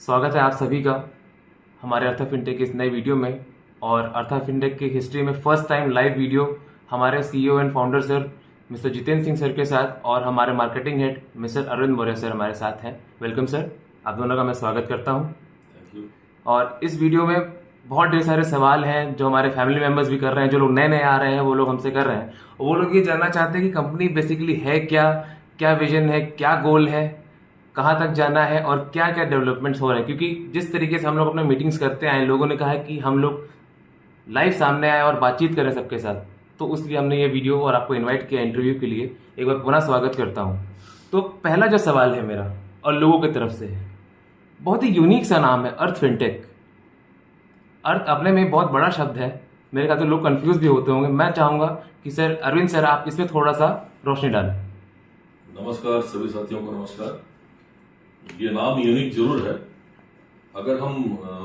स्वागत है आप सभी का हमारे अर्था फिनटेक के इस नए वीडियो में। और अर्था फिनटेक की हिस्ट्री में फर्स्ट टाइम लाइव वीडियो हमारे CEO and founder sir mister Jitendra Singh sir के साथ और हमारे marketing head mister Arvind Maurya sir हमारे साथ हैं। वेलकम सर, आप दोनों का मैं स्वागत करता हूं। Thank you. और इस वीडियो में बहुत ढेर सारे सवाल हैं जो हमारे फैमिली मेम्बर्स भी कर रहे हैं, जो लोग नए नए आ रहे हैं वो लोग हमसे कर रहे हैं। और वो लोग ये जानना चाहते हैं कि कंपनी बेसिकली है क्या, क्या विजन है, क्या गोल है, कहाँ तक जाना है और क्या क्या डेवलपमेंट्स हो रहे हैं। क्योंकि जिस तरीके से हम लोग अपने मीटिंग्स करते आए, लोगों ने कहा है कि हम लोग लाइव सामने आए और बातचीत करें सबके साथ, तो इसलिए हमने ये वीडियो और आपको इनवाइट किया इंटरव्यू के लिए। एक बार पुनः स्वागत करता हूँ। तो पहला जो सवाल है मेरा और लोगों की तरफ से है, बहुत ही यूनिक सा नाम है अर्थ फिनटेक। अर्थ अपने में बहुत बड़ा शब्द है, मेरे ख्याल से लोग कंफ्यूज भी होते होंगे। मैं चाहूंगा कि सर अरविंद सर आप इसमें थोड़ा सा रोशनी डालें। नमस्कार सभी साथियों को नमस्कार। ये नाम यूनिक जरूर है। अगर हम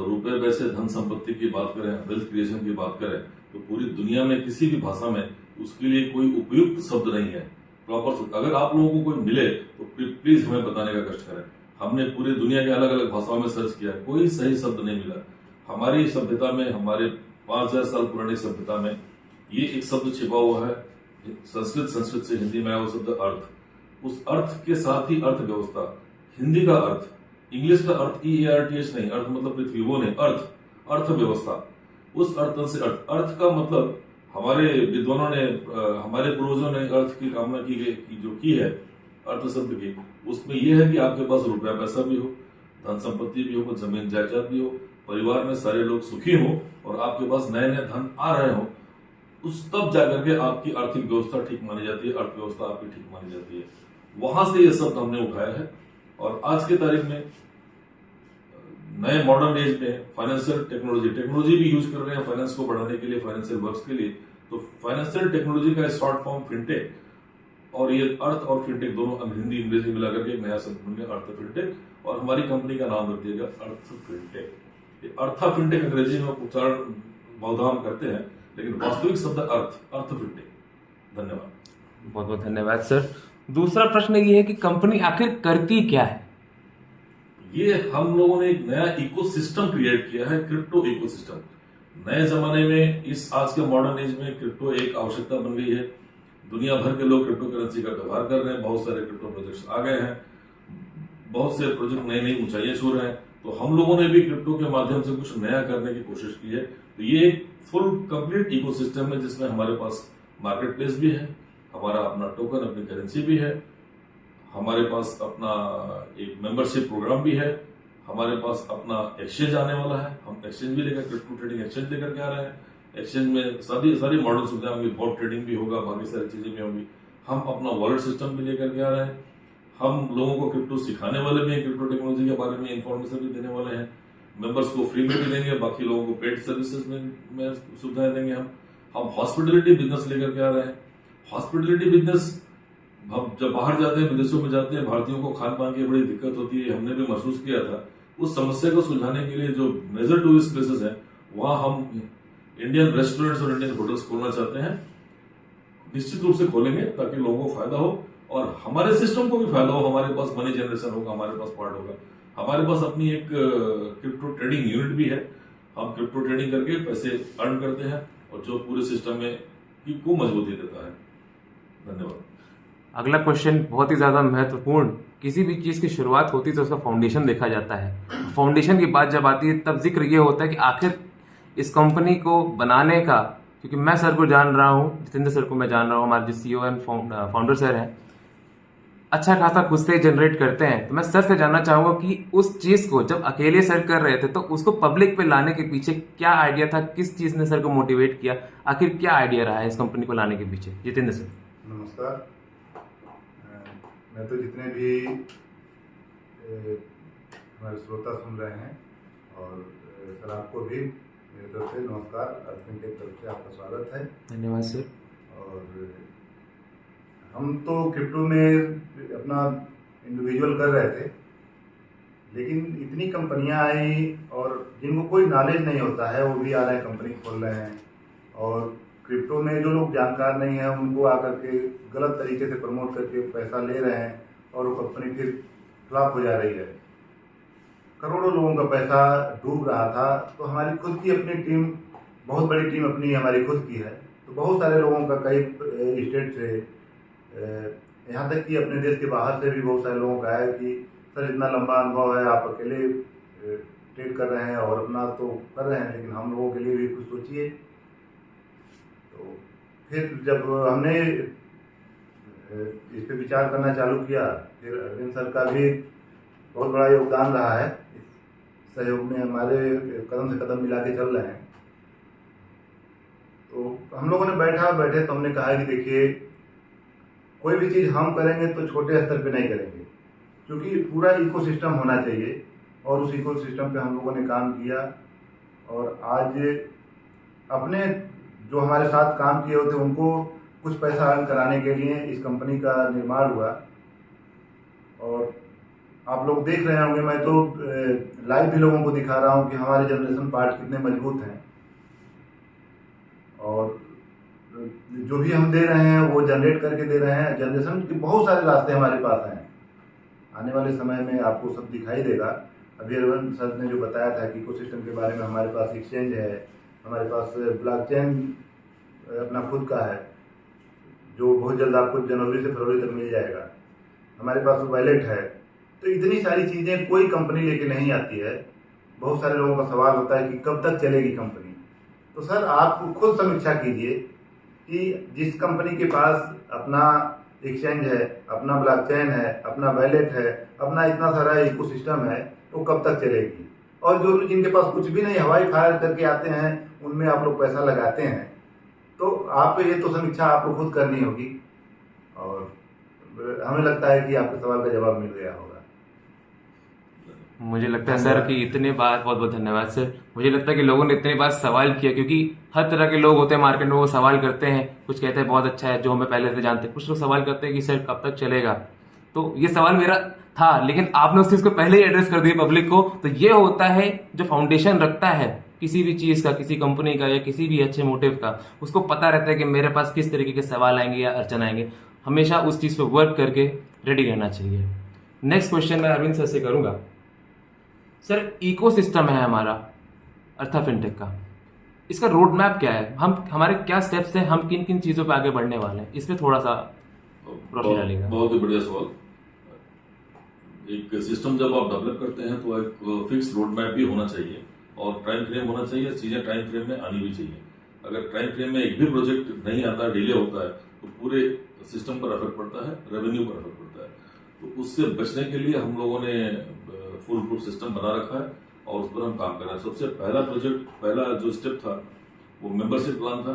रुपए पैसे धन संपत्ति की बात करें, वेल्थ क्रिएशन की बात करें, तो पूरी दुनिया में किसी भी भाषा में उसके लिए कोई उपयुक्त शब्द नहीं है, प्रॉपर। अगर आप लोगों को कोई मिले तो प्लीज हमें बताने का कष्ट करें। हमने पूरी दुनिया के अलग अलग भाषाओं में सर्च किया, कोई सही शब्द नहीं मिला। हमारी सभ्यता में, हमारे 5000 साल पुरानी सभ्यता में ये एक शब्द छिपा हुआ है। संस्कृत से हिंदी में आया वो शब्द अर्थ। उस अर्थ के साथ ही अर्थव्यवस्था, हिंदी का अर्थ, इंग्लिश का अर्थ EARTH नहीं, अर्थ मतलब पृथ्वी, वो नहीं, अर्थ, अर्थव्यवस्था। उस अर्थ से अर्थ का मतलब हमारे विद्वानों ने, हमारे पूर्वजों ने अर्थ की कामना की है अर्थ शब्द की, उसमें यह है कि आपके पास रुपया पैसा भी हो, धन संपत्ति भी हो, जमीन जायदाद भी हो, परिवार में सारे लोग सुखी हो और आपके पास नए नए धन आ रहे हो, उस तब जाकर के आपकी आर्थिक व्यवस्था ठीक मानी जाती है, अर्थव्यवस्था आपकी ठीक मानी जाती है। वहां से ये शब्द हमने उठाया है। और आज के तारीख में नए मॉडर्न एज में फाइनेंशियल टेक्नोलॉजी भी यूज कर रहे हैं फाइनेंस को बढ़ाने के लिए, फाइनेंशियल वर्क्स के लिए। तो फाइनेंशियल टेक्नोलॉजी का शॉर्ट फॉर्म फिनटेक, और ये अर्थ और फिनटेक दोनों हिंदी इंग्लिश मिला करके एक नया शब्द बन गया अर्थ फिनटेक, और हमारी कंपनी का नाम रख दिया गया अर्थ फिनटेक। अर्था फिनटेक अंग्रेजी में उच्चारण बहुधाम करते हैं, लेकिन वास्तविक शब्द अर्थ फिनटेक। धन्यवाद। बहुत बहुत धन्यवाद सर। दूसरा प्रश्न ये है कि कंपनी आखिर करती क्या है? ये हम लोगों ने एक नया इकोसिस्टम क्रिएट किया है, क्रिप्टो इकोसिस्टम। नए जमाने में, इस आज के मॉडर्न एज में क्रिप्टो एक आवश्यकता बन गई है। दुनिया भर के लोग क्रिप्टो करेंसी का व्यवहार कर रहे हैं, बहुत सारे क्रिप्टो प्रोजेक्ट्स आ गए हैं, बहुत से प्रोजेक्ट नई नई ऊंचाइयां छू रहे हैं। तो हम लोगों ने भी क्रिप्टो के माध्यम से कुछ नया करने की कोशिश की है। तो ये एक फुल कंप्लीट इकोसिस्टम है, जिसमें हमारे पास मार्केट प्लेस भी है, हमारा अपना टोकन, अपनी करेंसी भी है, हमारे पास अपना एक मेंबरशिप प्रोग्राम भी है, हमारे पास अपना एक्सचेंज आने वाला है। हम एक्सचेंज भी लेकर, क्रिप्टो ट्रेडिंग एक्सचेंज लेकर के आ रहे हैं। एक्सचेंज में सारी मॉडल सुविधा होंगी, बॉट ट्रेडिंग भी होगा, बाकी सारी चीजें भी होंगी। हम अपना वॉलेट सिस्टम भी लेकर के आ रहे हैं। हम लोगों को क्रिप्टो सिखाने वाले भी हैं, क्रिप्टो टेक्नोलॉजी के बारे में इंफॉर्मेशन भी देने वाले हैं। मेंबर्स को फ्री में भी देंगे, बाकी लोगों को पेड सर्विसेज में सुविधाएं देंगे। हम हॉस्पिटलिटी बिजनेस लेकर के आ रहे हैं। हॉस्पिटलिटी बिजनेस, हम जब बाहर जाते हैं, विदेशों में जाते हैं, भारतीयों को खान पान की बड़ी दिक्कत होती है, हमने भी महसूस किया था। उस समस्या को सुलझाने के लिए जो मेजर टूरिस्ट प्लेसेस हैं, वहां हम इंडियन रेस्टोरेंट्स और इंडियन होटल्स खोलना चाहते हैं। निश्चित रूप से खोलेंगे ताकि लोगों को फायदा हो और हमारे सिस्टम को भी फायदा हो। हमारे पास मनी जनरेशन होगा, हमारे पास पार्ट होगा, हमारे पास अपनी एक क्रिप्टो ट्रेडिंग यूनिट भी है। हम क्रिप्टो ट्रेडिंग करके पैसे अर्न करते हैं और जो पूरे सिस्टम में को मजबूती देता है। धन्यवाद। अगला क्वेश्चन बहुत ही ज्यादा महत्वपूर्ण। किसी भी चीज की शुरुआत होती है तो उसका फाउंडेशन देखा जाता है। फाउंडेशन की बात जब आती है तब जिक्र ये होता है कि आखिर इस कंपनी को बनाने का, क्योंकि मैं सर को जान रहा हूँ, जितेंद्र सर को मैं जान रहा हूँ, हमारे जो सीईओ एंड फाउंडर सर हैं, अच्छा खासा खुद से जनरेट करते हैं। तो मैं सर से जानना चाहूंगा कि उस चीज को जब अकेले सर कर रहे थे तो उसको पब्लिक पे लाने के पीछे क्या आइडिया था, किस चीज ने सर को मोटिवेट किया, आखिर क्या आइडिया रहा है इस कंपनी को लाने के पीछे? जितेंद्र सर। नमस्कार। मैं तो जितने भी हमारे श्रोता सुन रहे हैं, और सर आपको भी मेरी तरफ से नमस्कार, अर्थ फिनटेक की तरफ से आपका स्वागत है। धन्यवाद सर। और हम तो क्रिप्टो में अपना इंडिविजुअल कर रहे थे, लेकिन इतनी कंपनियां आई और जिनको कोई नॉलेज नहीं होता है वो भी आ रहे हैं, कंपनी खोल रहे हैं। और क्रिप्टो में जो लोग जानकार नहीं है उनको आकर के गलत तरीके से प्रमोट करके पैसा ले रहे हैं और वो कंपनी फिर फ्लॉप हो जा रही है। करोड़ों लोगों का पैसा डूब रहा था। तो हमारी खुद की अपनी टीम, बहुत बड़ी टीम अपनी हमारी खुद की है, तो बहुत सारे लोगों का कई स्टेट से, यहाँ तक कि अपने देश के बाहर से भी बहुत सारे लोगों का है कि सर इतना लंबा अनुभव है, आप अकेले ट्रेड कर रहे हैं और अपना तो कर रहे हैं, लेकिन हम लोगों के लिए भी कुछ सोचिए। तो फिर जब हमने इस पे विचार करना चालू किया, फिर अरविंद सर का भी बहुत बड़ा योगदान रहा है इस सहयोग में, हमारे कदम से कदम मिला के चल रहे हैं। तो हम लोगों ने बैठे तो हमने कहा कि देखिए, कोई भी चीज़ हम करेंगे तो छोटे स्तर पे नहीं करेंगे, क्योंकि पूरा इकोसिस्टम होना चाहिए। और उस इकोसिस्टम पे हम लोगों ने काम किया, और आज अपने जो हमारे साथ काम किए होते उनको कुछ पैसा अर्न कराने के लिए इस कंपनी का निर्माण हुआ। और आप लोग देख रहे होंगे, मैं तो लाइव भी लोगों को दिखा रहा हूँ कि हमारे जनरेशन पार्ट कितने मजबूत हैं, और जो भी हम दे रहे हैं वो जनरेट करके दे रहे हैं। जनरेशन के बहुत सारे रास्ते हमारे पास हैं, आने वाले समय में आपको सब दिखाई देगा। अभी अरविंद सर ने जो बताया था कि इकोसिस्टम के बारे में, हमारे पास एक्सचेंज है, हमारे पास ब्लॉकचेन अपना खुद का है, जो बहुत जल्द आपको जनवरी से फरवरी तक मिल जाएगा। हमारे पास वॉलेट है। तो इतनी सारी चीज़ें कोई कंपनी लेके नहीं आती है। बहुत सारे लोगों का सवाल होता है कि कब तक चलेगी कंपनी। तो सर आप खुद समीक्षा कीजिए कि जिस कंपनी के पास अपना एक्सचेंज है, अपना ब्लॉकचेन है, अपना वॉलेट है, अपना इतना सारा इकोसिस्टम है, तो कब तक चलेगी। और जो जिनके पास कुछ भी नहीं, हवाई फायर करके आते हैं, उनमें आप लोग पैसा लगाते हैं। तो आप ये तो समीक्षा आपको खुद करनी होगी, और हमें लगता है कि आपके सवाल का जवाब मिल गया होगा। मुझे लगता है सर कि इतने बार, बहुत बहुत धन्यवाद सर। मुझे लगता है कि लोगों ने इतने बार सवाल किया, क्योंकि हर तरह के लोग होते हैं मार्केट में, वो सवाल करते हैं। कुछ कहते हैं बहुत अच्छा है, जो हमें पहले से जानते हैं, कुछ लोग सवाल करते हैं कि सर कब तक चलेगा। तो ये सवाल मेरा था, लेकिन आपने उस चीज को पहले ही एड्रेस कर दिया पब्लिक को। तो ये होता है जो फाउंडेशन रखता है किसी भी चीज का, किसी कंपनी का या किसी भी अच्छे मोटिव का, उसको पता रहता है कि मेरे पास किस तरीके के सवाल आएंगे या अड़चन आएंगे। हमेशा उस चीज पे वर्क करके रेडी रहना चाहिए। नेक्स्ट क्वेश्चन मैं अरविंद सर से करूंगा। सर इकोसिस्टम है हमारा अर्था फिनटेक का, इसका रोड मैप क्या है? हमारे क्या स्टेप्स हैं, हम किन किन चीजों पे आगे बढ़ने वाले हैं, इस पे थोड़ा सा रोशनी डालिएगा। बहुत ही बढ़िया सवाल। एक सिस्टम जब आप डेवलप करते हैं तो एक फिक्स रोड मैप भी होना चाहिए, और टाइम फ्रेम होना चाहिए। चीजें टाइम फ्रेम में आनी भी चाहिए। अगर टाइम फ्रेम में एक भी प्रोजेक्ट नहीं आता, डिले होता है, तो पूरे सिस्टम पर असर पड़ता है, रेवेन्यू पर असर पड़ता है। तो उससे बचने के लिए हम लोगों ने फुल प्रूफ सिस्टम बना रखा है, और उस पर हम काम कर रहे हैं। सबसे पहला जो स्टेप था वो मेंबरशिप प्लान था।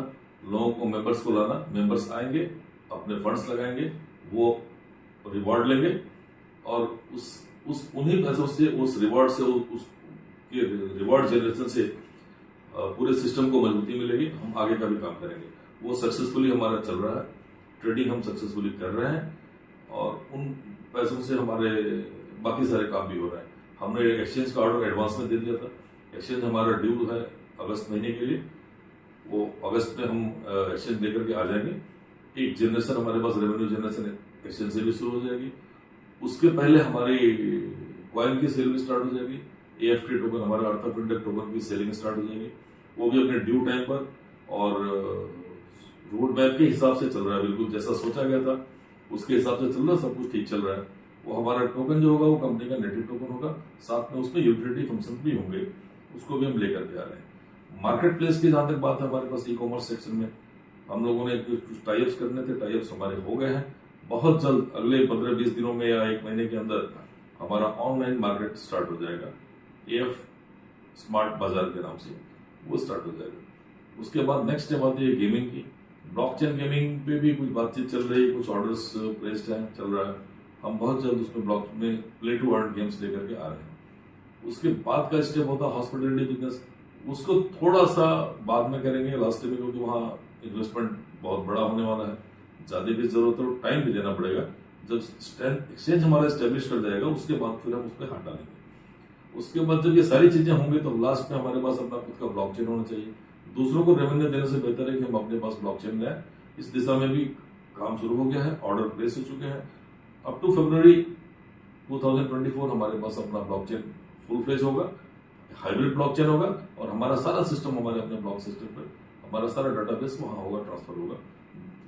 लोगों को, मेंबर्स को लाना, मेंबर्स आएंगे, अपने फंड्स लगाएंगे, वो रिवॉर्ड लेंगे, और उन्हीं पैसों से, उस रिवॉर्ड से, उसके रिवॉर्ड जनरेशन से पूरे सिस्टम को मजबूती मिलेगी। हम आगे का भी काम करेंगे। वो सक्सेसफुली हमारा चल रहा है। ट्रेडिंग हम सक्सेसफुली कर रहे हैं, और उन पैसों से हमारे बाकी सारे काम भी हो रहे हैं। हमने एक्सचेंज का ऑर्डर एडवांस में दे दिया था। एक्सचेंज हमारा ड्यू है अगस्त महीने के लिए, वो अगस्त में हम एक्सचेंज लेकर के आ जाएंगे। एक जनरेशन हमारे पास, रेवेन्यू जनरेशन एक्सचेंज से भी शुरू हो जाएगी। उसके पहले हमारी कॉइन की सेल भी स्टार्ट हो जाएगी। AFT टोकन, हमारा अर्था फिनटेक टोकन की सेलिंग स्टार्ट हो जाएगी, वो भी अपने ड्यू टाइम पर, और रोड मैप के हिसाब से चल रहा है। बिल्कुल जैसा सोचा गया था उसके हिसाब से चल रहा है, सब कुछ ठीक चल रहा है। वो हमारा टोकन जो होगा वो कंपनी का नेटिव टोकन होगा, साथ में उसमें यूटिलिटी फंक्शन भी होंगे, उसको भी हम लेकर के आ रहे हैं। मार्केट प्लेस की जहां तक बात है, हमारे पास ई-कॉमर्स सेक्शन में हम लोगों ने कुछ टाइप्स करने थे, टाइप्स हमारे हो गए हैं। बहुत जल्द अगले 15-20 दिनों में या 1 महीने के अंदर हमारा ऑनलाइन मार्केट स्टार्ट हो जाएगा। AF स्मार्ट बाजार के नाम से वो स्टार्ट हो जाएगा। उसके बाद नेक्स्ट स्टेप आती है गेमिंग की। ब्लॉकचेन गेमिंग पे भी कुछ बातचीत चल रही है, कुछ ऑर्डर्स प्लेस्ड हैं, चल रहा है। हम बहुत जल्द उसमें ब्लॉक में प्ले टू अर्न गेम्स लेकर के आ रहे हैं। उसके बाद का स्टेप होता है हॉस्पिटलिटी बिजनेस। उसको थोड़ा सा बाद में करेंगे, लास्ट में, क्योंकि वहाँ इन्वेस्टमेंट बहुत बड़ा होने वाला है, ज्यादा भी जरूरत है, टाइम भी देना पड़ेगा। जब एक्सचेंज हमारा स्टेब्लिश कर जाएगा उसके बाद फिर हम उस पर हाथ डालेंगे। उसके बाद जब ये सारी चीजें होंगी तो लास्ट में हमारे पास अपना खुद का ब्लॉकचेन होना चाहिए। दूसरों को रेवेन्यू देने से बेहतर है कि हम अपने पास ब्लॉकचेन लाएं। इस दिशा में भी काम शुरू हो गया है, ऑर्डर प्लेस हो चुके हैं। अप टू फरवरी 2024 हमारे पास अपना ब्लॉकचेन फुल फ्लेज होगा, हाइब्रिड ब्लॉकचेन होगा और हमारा सारा सिस्टम हमारे अपने ब्लॉक सिस्टम पर, हमारा सारा डाटाबेस वहाँ होगा, ट्रांसफर होगा।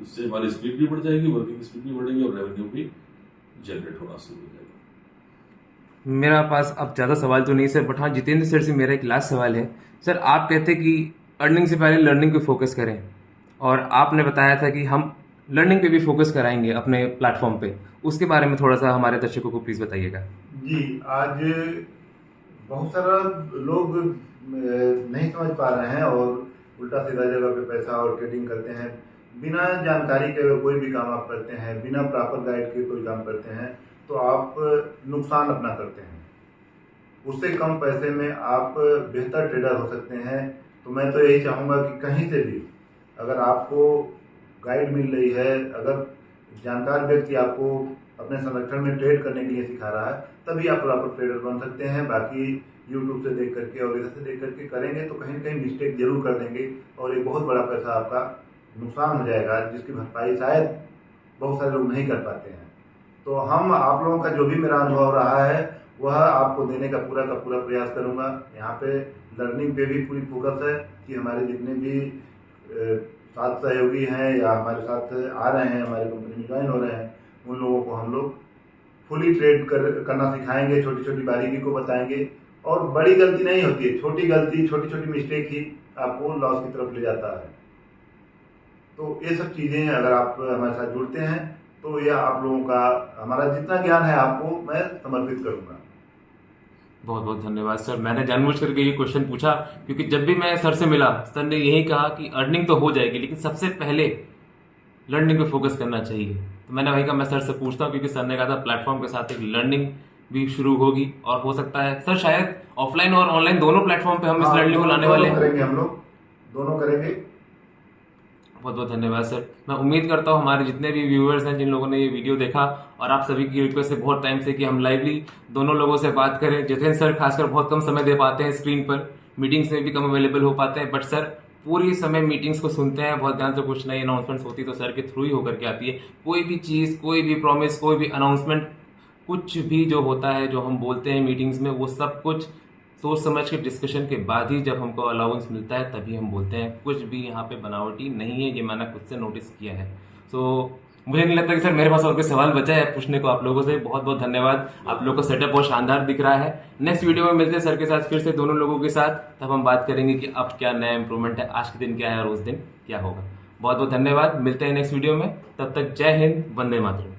उससे हमारी स्पीड भी बढ़ जाएगी, वर्किंग स्पीड भी बढ़ेगी और रेवेन्यू भी जनरेट होना शुरू हो जाएगा। मेरा पास अब ज़्यादा सवाल तो नहीं सर, बट हाँ जितेंद्र सर से मेरा एक लास्ट सवाल है। सर आप कहते कि अर्निंग से पहले लर्निंग पे फोकस करें, और आपने बताया था कि हम लर्निंग पे भी फोकस कराएंगे अपने प्लेटफॉर्म पे, उसके बारे में थोड़ा सा हमारे दर्शकों को प्लीज़ बताइएगा। जी, आज बहुत सारा लोग नहीं समझ पा रहे हैं और उल्टा सीधा जगह पे पैसा और ट्रेडिंग करते हैं। बिना जानकारी के अगर कोई भी काम आप करते हैं, बिना प्रॉपर गाइड के कोई काम करते हैं, तो आप नुकसान अपना करते हैं। उससे कम पैसे में आप बेहतर ट्रेडर हो सकते हैं। तो मैं तो यही चाहूँगा कि कहीं से भी अगर आपको गाइड मिल रही है, अगर जानकार व्यक्ति आपको अपने संरक्षण में ट्रेड करने के लिए सिखा रहा है, तभी आप प्रॉपर ट्रेडर बन सकते हैं। बाकी यूट्यूब से देख करके और इधर से देख करके करेंगे तो कहीं न कहीं मिस्टेक जरूर कर देंगे और एक बहुत बड़ा पैसा आपका नुकसान हो जाएगा, जिसकी भरपाई शायद बहुत सारे लोग नहीं कर पाते हैं। तो हम आप लोगों का जो भी मेरा अनुभव रहा है वह आपको देने का पूरा प्रयास करूंगा। यहाँ पे लर्निंग पे भी पूरी फोकस है कि हमारे जितने भी साथ सहयोगी हैं या हमारे साथ आ रहे हैं, हमारी कंपनी में ज्वाइन हो रहे हैं, उन लोगों को हम लोग फुली ट्रेड करना सिखाएंगे, छोटी छोटी बारीकी को बताएंगे। और बड़ी गलती नहीं होती है, छोटी गलती, छोटी छोटी मिस्टेक ही आपको लॉस की तरफ ले जाता है। तो ये सब चीज़ें अगर आप हमारे साथ जुड़ते हैं तो यह आप लोगों का, हमारा जितना ज्ञान है आपको मैं समर्पित करूँगा। बहुत बहुत धन्यवाद सर। मैंने जानबूझ करके ये क्वेश्चन पूछा क्योंकि जब भी मैं सर से मिला, सर ने यही कहा कि अर्निंग तो हो जाएगी लेकिन सबसे पहले लर्निंग पे फोकस करना चाहिए। तो मैंने वही कहा मैं सर से पूछता हूँ, क्योंकि सर ने कहा था प्लेटफॉर्म के साथ एक लर्निंग भी शुरू होगी और हो सकता है सर शायद ऑफलाइन और ऑनलाइन दोनों प्लेटफॉर्म पे हम इस लर्निंग को लाने वाले हैं। करेंगे, हम लोग दोनों करेंगे। बहुत बहुत धन्यवाद सर। मैं उम्मीद करता हूँ हमारे जितने भी व्यूअर्स हैं, जिन लोगों ने ये वीडियो देखा, और आप सभी की रिक्वेस्ट है बहुत टाइम से कि हम लाइवली दोनों लोगों से बात करें। जितेंद्र सर खासकर बहुत कम समय दे पाते हैं स्क्रीन पर, मीटिंग्स में भी कम अवेलेबल हो पाते हैं, बट सर पूरी समय मीटिंग्स को सुनते हैं बहुत ध्यान से। कुछ नई अनाउंसमेंट्स होती तो सर के थ्रू ही होकर के आती है। कोई भी चीज़, कोई भी प्रॉमिस, कोई भी अनाउंसमेंट, कुछ भी जो होता है, जो हम बोलते हैं मीटिंग्स में, वो सब कुछ सोच समझ के डिस्कशन के बाद ही जब हमको अलाउंस मिलता है तभी हम बोलते हैं। कुछ भी यहाँ पे बनावटी नहीं है, ये मैंने खुद से नोटिस किया है। सो मुझे नहीं लगता कि सर मेरे पास और कोई सवाल बचा है पूछने को आप लोगों से। बहुत बहुत धन्यवाद। आप लोगों का सेटअप बहुत शानदार दिख रहा है। नेक्स्ट वीडियो में मिलते हैं सर के साथ फिर से, दोनों लोगों के साथ। तब हम बात करेंगे कि अब क्या नया इंप्रूवमेंट है, आज के दिन क्या है और उस दिन क्या होगा। बहुत बहुत धन्यवाद। मिलते हैं नेक्स्ट वीडियो में, तब तक जय हिंद, वंदे मातरम।